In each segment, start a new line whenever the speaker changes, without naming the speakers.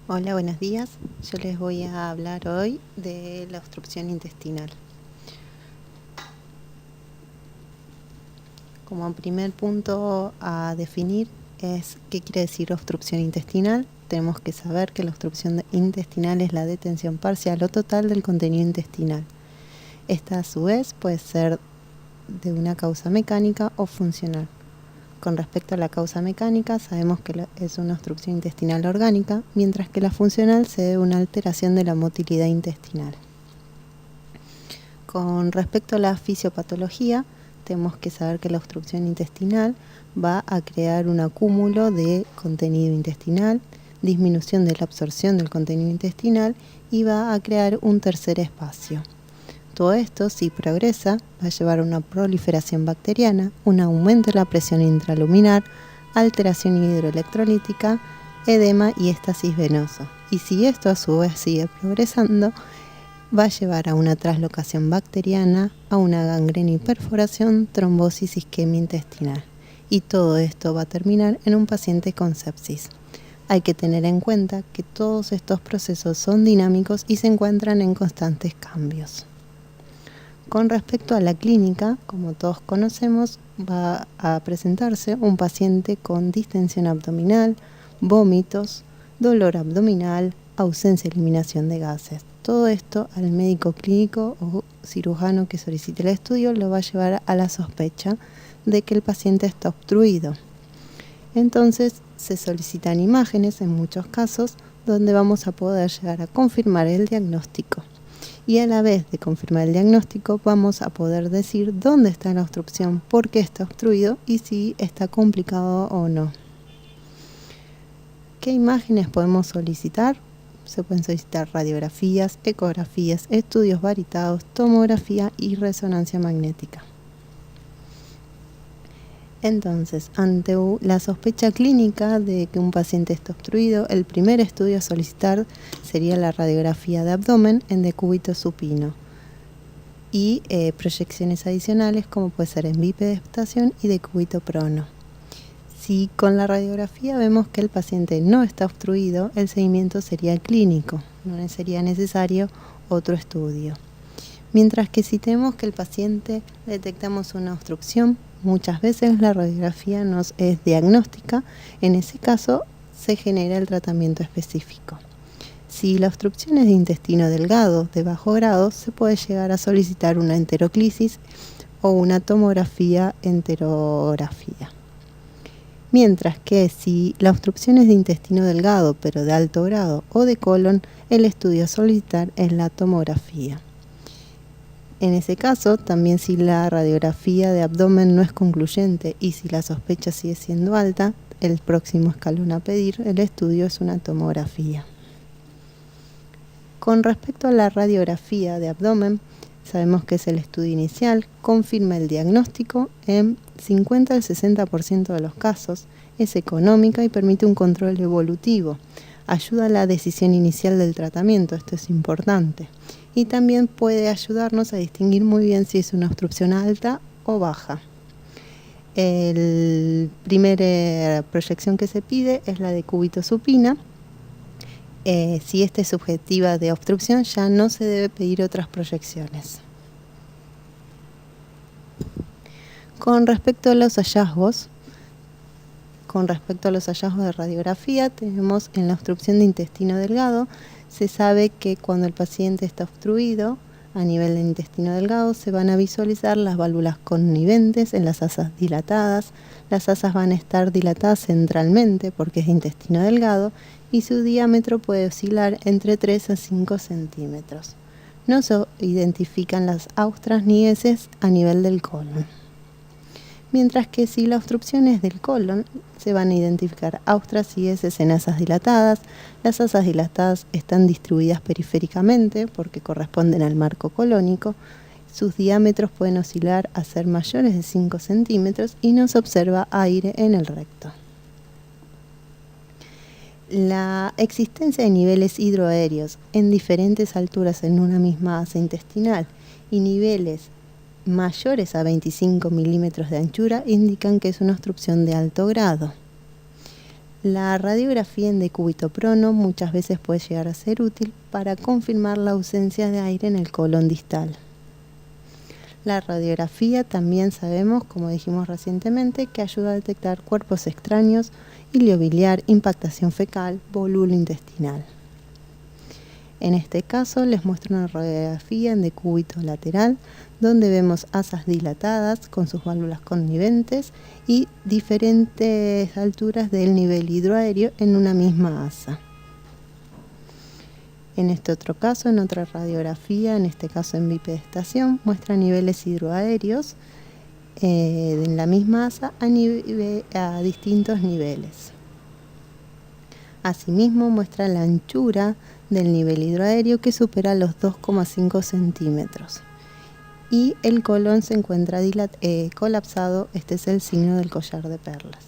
Hola, buenos días. Yo les voy a hablar hoy de la obstrucción intestinal. Como primer punto a definir es qué quiere decir obstrucción intestinal. Tenemos que saber que la obstrucción intestinal es la detención parcial o total del contenido intestinal. Esta a su vez puede ser de una causa mecánica o funcional. Con respecto a la causa mecánica, sabemos que es una obstrucción intestinal orgánica, mientras que la funcional se debe a una alteración de la motilidad intestinal. Con respecto a la fisiopatología, tenemos que saber que la obstrucción intestinal va a crear un acúmulo de contenido intestinal, disminución de la absorción del contenido intestinal y va a crear un tercer espacio. Todo esto, si progresa, va a llevar a una proliferación bacteriana, un aumento de la presión intraluminar, alteración hidroelectrolítica, edema y éstasis venoso. Y si esto a su vez sigue progresando, va a llevar a una traslocación bacteriana, a una gangrena y perforación, trombosis, isquemia intestinal. Y todo esto va a terminar en un paciente con sepsis. Hay que tener en cuenta que todos estos procesos son dinámicos y se encuentran en constantes cambios. Con respecto a la clínica, como todos conocemos, va a presentarse un paciente con distensión abdominal, vómitos, dolor abdominal, ausencia y eliminación de gases. Todo esto al médico clínico o cirujano que solicite el estudio lo va a llevar a la sospecha de que el paciente está obstruido. Entonces se solicitan imágenes en muchos casos donde vamos a poder llegar a confirmar el diagnóstico. Y a la vez de confirmar el diagnóstico vamos a poder decir dónde está la obstrucción, por qué está obstruido y si está complicado o no. ¿Qué imágenes podemos solicitar? Se pueden solicitar radiografías, ecografías, estudios varitados, tomografía y resonancia magnética. Entonces, ante la sospecha clínica de que un paciente está obstruido, el primer estudio a solicitar sería la radiografía de abdomen en decúbito supino y proyecciones adicionales como puede ser en bipedestación y decúbito prono. Si con la radiografía vemos que el paciente no está obstruido, el seguimiento sería clínico, no sería necesario otro estudio. Mientras que si tenemos que el paciente detectamos una obstrucción, muchas veces la radiografía nos es diagnóstica, en ese caso se genera el tratamiento específico. Si la obstrucción es de intestino delgado de bajo grado, se puede llegar a solicitar una enteroclisis o una tomografía enterografía. Mientras que si la obstrucción es de intestino delgado pero de alto grado o de colon, el estudio a solicitar es la tomografía. En ese caso, también si la radiografía de abdomen no es concluyente y si la sospecha sigue siendo alta, el próximo escalón a pedir el estudio es una tomografía. Con respecto a la radiografía de abdomen, sabemos que es el estudio inicial, confirma el diagnóstico en 50 al 60% de los casos, es económica y permite un control evolutivo, ayuda a la decisión inicial del tratamiento, esto es importante. Y también puede ayudarnos a distinguir muy bien si es una obstrucción alta o baja. La primera proyección que se pide es la decúbito supina. Si esta es subjetiva de obstrucción, ya no se debe pedir otras proyecciones. Con respecto a los hallazgos de radiografía, tenemos en la obstrucción de intestino delgado, se sabe que cuando el paciente está obstruido a nivel del intestino delgado se van a visualizar las válvulas conniventes en las asas dilatadas. Las asas van a estar dilatadas centralmente porque es de intestino delgado y su diámetro puede oscilar entre 3 a 5 centímetros. No se identifican las austras ni heces a nivel del colon. Mientras que si la obstrucción es del colon, se van a identificar austras y heces en asas dilatadas. Las asas dilatadas están distribuidas periféricamente porque corresponden al marco colónico. Sus diámetros pueden oscilar a ser mayores de 5 centímetros y no se observa aire en el recto. La existencia de niveles hidroaéreos en diferentes alturas en una misma asa intestinal y niveles mayores a 25 milímetros de anchura indican que es una obstrucción de alto grado. La radiografía en decúbito prono muchas veces puede llegar a ser útil para confirmar la ausencia de aire en el colon distal. La radiografía también sabemos, como dijimos recientemente, que ayuda a detectar cuerpos extraños, iliobiliar, impactación fecal, volúlo intestinal. En este caso les muestro una radiografía en decúbito lateral, donde vemos asas dilatadas con sus válvulas conniventes y diferentes alturas del nivel hidroaéreo en una misma asa. En este otro caso, en otra radiografía, en este caso en bipedestación, muestra niveles hidroaéreos en la misma asa a distintos niveles. Asimismo, muestra la anchura del nivel hidroaéreo que supera los 2,5 centímetros. Y el colon se encuentra colapsado, este es el signo del collar de perlas.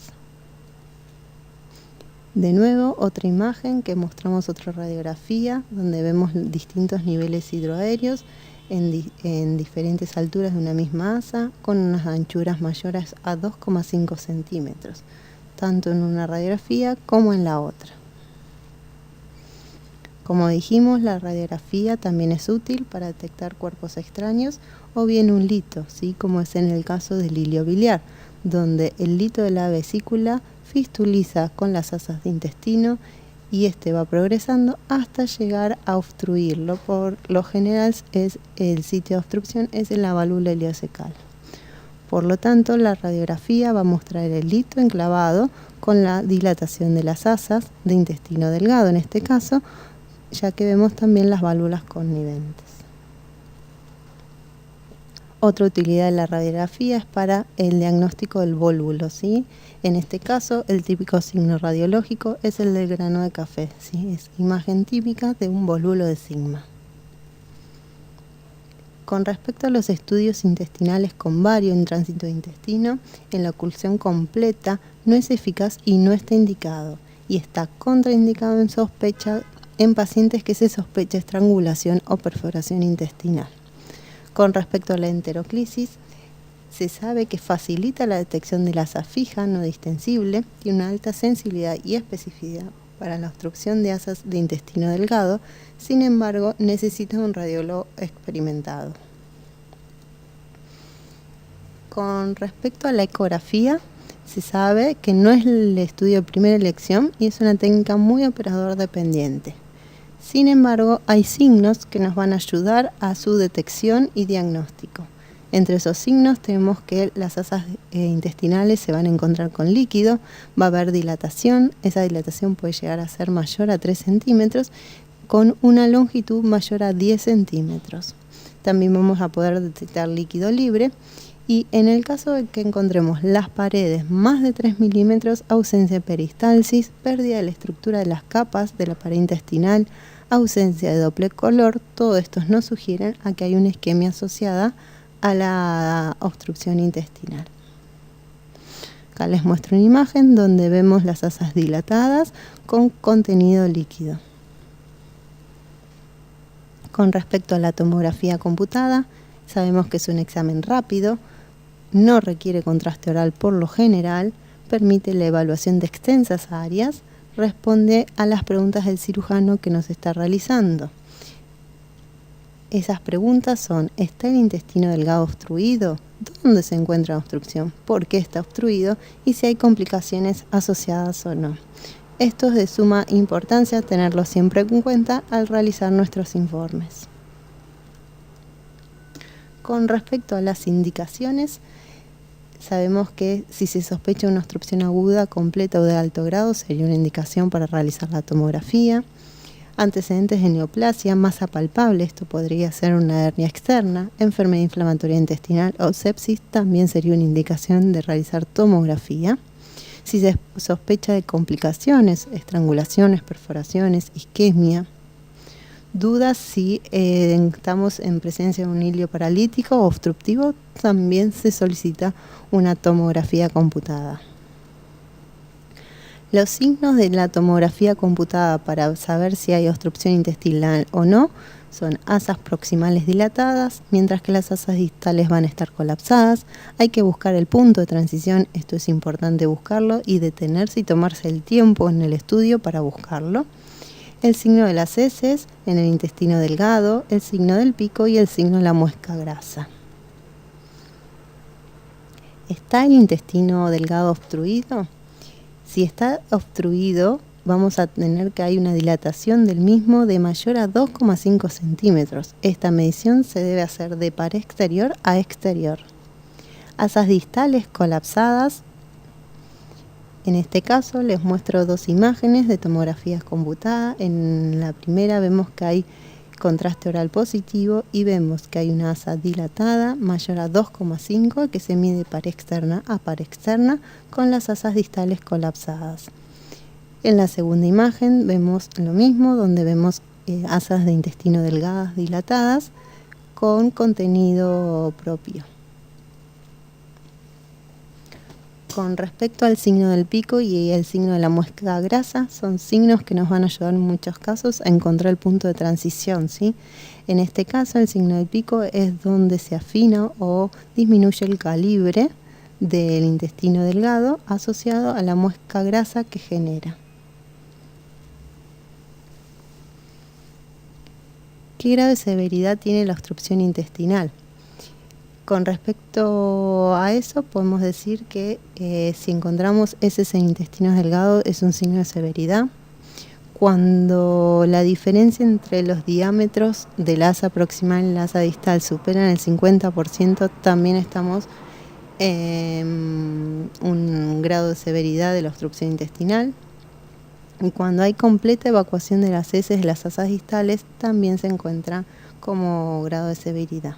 De nuevo, otra imagen que mostramos otra radiografía donde vemos distintos niveles hidroaéreos en diferentes alturas de una misma asa con unas anchuras mayores a 2,5 centímetros, tanto en una radiografía como en la otra. Como dijimos, la radiografía también es útil para detectar cuerpos extraños o bien un lito, ¿sí? Como es en el caso del iliobiliar, donde el lito de la vesícula fistuliza con las asas de intestino y este va progresando hasta llegar a obstruirlo. Por lo general el sitio de obstrucción es en la válvula ileocecal. Por lo tanto, la radiografía va a mostrar el lito enclavado con la dilatación de las asas de intestino delgado en este caso, ya que vemos también las válvulas conniventes. Otra utilidad de la radiografía es para el diagnóstico del vólvulo, ¿sí? En este caso, el típico signo radiológico es el del grano de café, ¿sí? Es imagen típica de un volúlo de sigma. Con respecto a los estudios intestinales con bario en tránsito de intestino, en la oclusión completa no es eficaz y no está indicado, y está contraindicado en pacientes que se sospecha estrangulación o perforación intestinal. Con respecto a la enteroclisis, se sabe que facilita la detección de la asa fija no distensible, tiene una alta sensibilidad y especificidad para la obstrucción de asas de intestino delgado, sin embargo, necesita un radiólogo experimentado. Con respecto a la ecografía, se sabe que no es el estudio de primera elección y es una técnica muy operador dependiente. Sin embargo, hay signos que nos van a ayudar a su detección y diagnóstico. Entre esos signos tenemos que las asas intestinales se van a encontrar con líquido, va a haber dilatación, esa dilatación puede llegar a ser mayor a 3 centímetros, con una longitud mayor a 10 centímetros. También vamos a poder detectar líquido libre y en el caso de que encontremos las paredes más de 3 milímetros, ausencia de peristalsis, pérdida de la estructura de las capas de la pared intestinal, ausencia de doble color, todo esto nos sugieren a que hay una isquemia asociada a la obstrucción intestinal. Acá les muestro una imagen donde vemos las asas dilatadas con contenido líquido. Con respecto a la tomografía computada, sabemos que es un examen rápido, no requiere contraste oral por lo general, permite la evaluación de extensas áreas, responde a las preguntas del cirujano que nos está realizando. Esas preguntas son: ¿está el intestino delgado obstruido? ¿Dónde se encuentra la obstrucción? ¿Por qué está obstruido? Y si hay complicaciones asociadas o no. Esto es de suma importancia tenerlo siempre en cuenta al realizar nuestros informes. Con respecto a las indicaciones, sabemos que si se sospecha una obstrucción aguda, completa o de alto grado, sería una indicación para realizar la tomografía. Antecedentes de neoplasia, masa palpable, esto podría ser una hernia externa, enfermedad inflamatoria intestinal o sepsis, también sería una indicación de realizar tomografía. Si se sospecha de complicaciones, estrangulaciones, perforaciones, isquemia, dudas si estamos en presencia de un hilio paralítico o obstructivo, también se solicita una tomografía computada. Los signos de la tomografía computada para saber si hay obstrucción intestinal o no son asas proximales dilatadas, mientras que las asas distales van a estar colapsadas. Hay que buscar el punto de transición, esto es importante buscarlo y detenerse y tomarse el tiempo en el estudio para buscarlo. El signo de las heces en el intestino delgado, el signo del pico y el signo de la muesca grasa. ¿Está el intestino delgado obstruido? Si está obstruido, vamos a tener que hay una dilatación del mismo de mayor a 2,5 centímetros. Esta medición se debe hacer de pared exterior a exterior. Asas distales colapsadas. En este caso les muestro dos imágenes de tomografías computadas. En la primera vemos que hay contraste oral positivo y vemos que hay una asa dilatada mayor a 2,5 que se mide pared externa a pared externa con las asas distales colapsadas. En la segunda imagen vemos lo mismo, donde vemos asas de intestino delgadas dilatadas con contenido propio. Con respecto al signo del pico y el signo de la muesca grasa, son signos que nos van a ayudar en muchos casos a encontrar el punto de transición, ¿sí? En este caso, el signo del pico es donde se afina o disminuye el calibre del intestino delgado asociado a la muesca grasa que genera. ¿Qué grado de severidad tiene la obstrucción intestinal? Con respecto a eso, podemos decir que si encontramos heces en intestinos delgados es un signo de severidad. Cuando la diferencia entre los diámetros del asa proximal y la asa distal superan el 50%, también estamos en un grado de severidad de la obstrucción intestinal. Y cuando hay completa evacuación de las heces de las asas distales, también se encuentra como grado de severidad.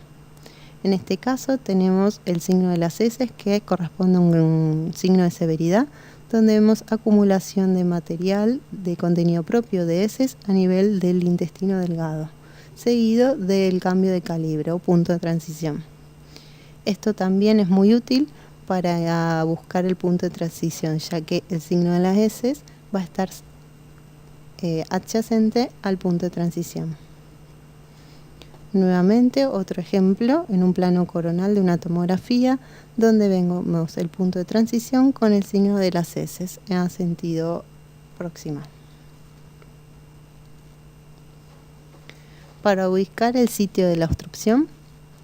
En este caso tenemos el signo de las heces que corresponde a un signo de severidad, donde vemos acumulación de material de contenido propio de heces a nivel del intestino delgado, seguido del cambio de calibre o punto de transición. Esto también es muy útil para buscar el punto de transición, ya que el signo de las heces va a estar adyacente al punto de transición. Nuevamente, otro ejemplo en un plano coronal de una tomografía donde vemos el punto de transición con el signo de las heces en sentido proximal. Para ubicar el sitio de la obstrucción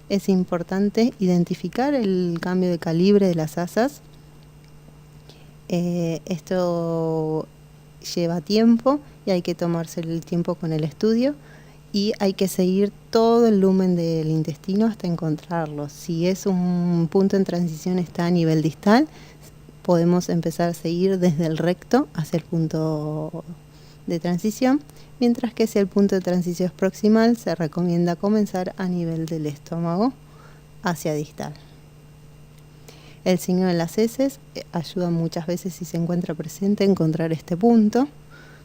es importante identificar el cambio de calibre de las asas. Esto lleva tiempo y hay que tomarse el tiempo con el estudio. Y hay que seguir todo el lumen del intestino hasta encontrarlo. Si es un punto en transición está a nivel distal, podemos empezar a seguir desde el recto hacia el punto de transición, mientras que si el punto de transición es proximal, se recomienda comenzar a nivel del estómago hacia distal. El signo de las heces ayuda muchas veces, si se encuentra presente, a encontrar este punto.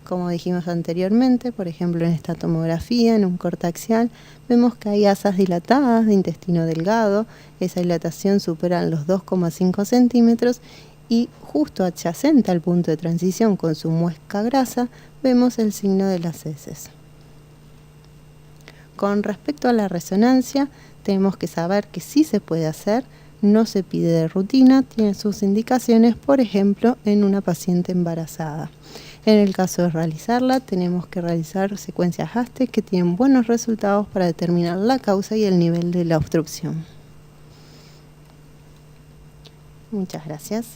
Como dijimos anteriormente, por ejemplo en esta tomografía, en un corte axial, vemos que hay asas dilatadas de intestino delgado. Esa dilatación supera los 2,5 centímetros y justo adyacente al punto de transición con su muesca grasa, vemos el signo de las heces. Con respecto a la resonancia, tenemos que saber que sí se puede hacer, no se pide de rutina, tiene sus indicaciones, por ejemplo, en una paciente embarazada. En el caso de realizarla, tenemos que realizar secuencias HASTE que tienen buenos resultados para determinar la causa y el nivel de la obstrucción. Muchas gracias.